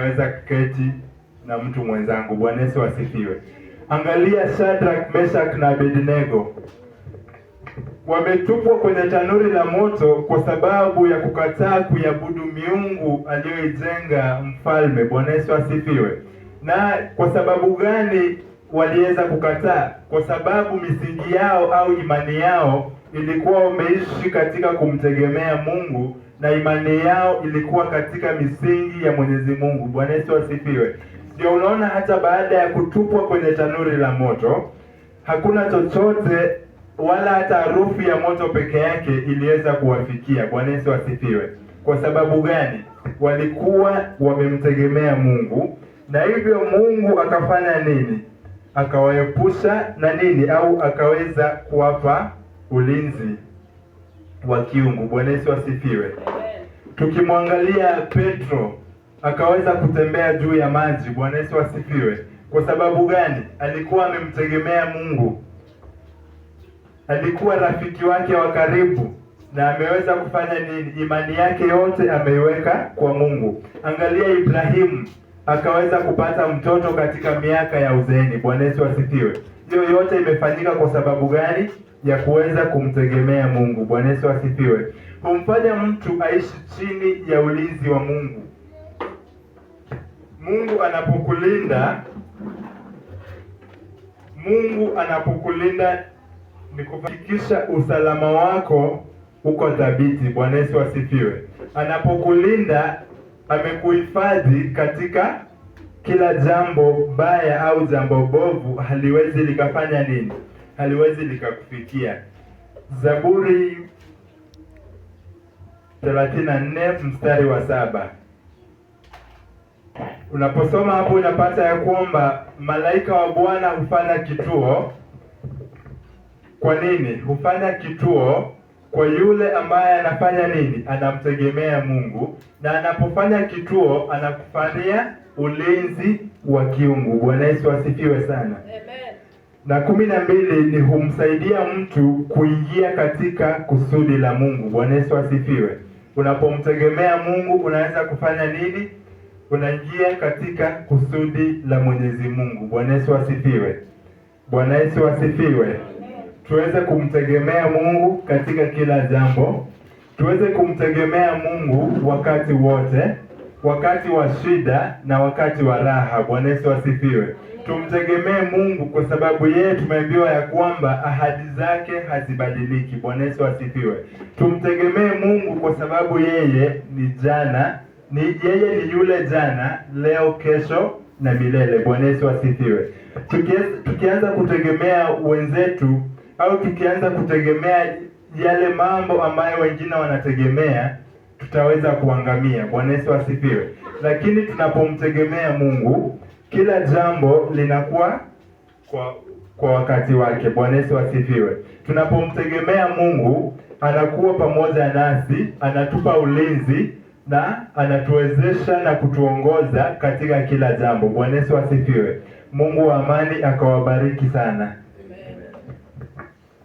Naweza kuketi na mtu mwenzangu. Bwana Yesu asifiwe. Angalia Shadrach, Meshach na Abednego. Wametupwa kwenye tanuri la moto kwa sababu ya kukataa kuiabudu miungu aliyoijenga mfalme. Bwana Yesu asifiwe. Na kwa sababu gani waliweza kukataa? Kwa sababu misingi yao au imani yao ilikuwa wameishi katika kumtegemea Mungu, na imani yao ilikuwa katika misingi ya Mwenyezi Mungu. Bwana Yesu asifiwe. Ndio unaona hata baada ya kutupwa kwenye tanuri la moto, hakuna chochote wala hata harufu ya moto peke yake iliweza kuwafikia. Bwana Yesu asifiwe. Kwa sababu gani? Walikuwa wamemtegemea Mungu, na hivyo Mungu akafanya nini? Akawaepusha na nini? Au akaweza kuwapa ulinzi wa kiungu. Bwana Yesu asifiwe. Tukimwangalia Petro, akaweza kutembea juu ya maji. Bwana Yesu asifiwe. Kwa sababu gani? Alikuwa amemtegemea Mungu, alikuwa rafiki wake wa karibu, na ameweza kufanya nini? Imani yake yote ameiweka kwa Mungu. Angalia Ibrahimu, akaweza kupata mtoto katika miaka ya uzeeni. Bwana Yesu asifiwe. Hiyo yote imefanyika kwa sababu gani? Ya kuweza kumtegemea Mungu. Bwana Yesu asifiwe. Humfanya mtu aishi chini ya ulinzi wa Mungu. Mungu anapokulinda ni kuhakikisha usalama wako uko thabiti. Bwana Yesu asifiwe. Anapokulinda amekuhifadhi katika kila jambo baya au jambo bovu, haliwezi likafanya nini? Haliwezi likakufikia. Zaburi 34 mstari wa 7. Unaposoma hapo unapata ya kwamba malaika wa Bwana hufanya kituo. Kwa nini? Hufanya kituo kwa yule ambaye anafanya nini? Anamtegemea Mungu, na anapofanya kituo anakufanyia ulinzi wa kiungu. Bwana Yesu asifiwe sana. Amen. Na 12 ni humsaidia mtu kuingia katika kusudi la Mungu. Bwana Yesu asifiwe. Unapomtegemea Mungu unaweza kufanya nini? Unaingia katika kusudi la Mwenyezi Mungu. Bwana Yesu asifiwe. Bwana Yesu asifiwe. Tuweze kumtegemea Mungu katika kila jambo. Tuweze kumtegemea Mungu wakati wote, wakati wa shida na wakati wa raha. Bwana Yesu asifiwe. Tumtegemee Mungu kwa sababu yeye tumeambiwa ya kwamba ahadi zake hazibadiliki. Bwana Yesu asifiwe. Tumtegemee Mungu kwa sababu yeye ni yule jana, leo, kesho na milele. Bwana Yesu asifiwe. Tukianza kutegemea wenzetu au tukianza kutegemea yale mambo ambayo wengine wanategemea, tutaweza kuangamia. Bwana Yesu asifiwe. Lakini tunapomtegemea Mungu, kila jambo linakuwa kwa wakati wake. Bwana Yesu asifiwe. Tunapomtegemea Mungu, anakuwa pamoja nasi, anatupa ulinzi na anatuwezesha na kutuongoza katika kila jambo. Bwana Yesu asifiwe. Mungu wa amani akawabariki sana.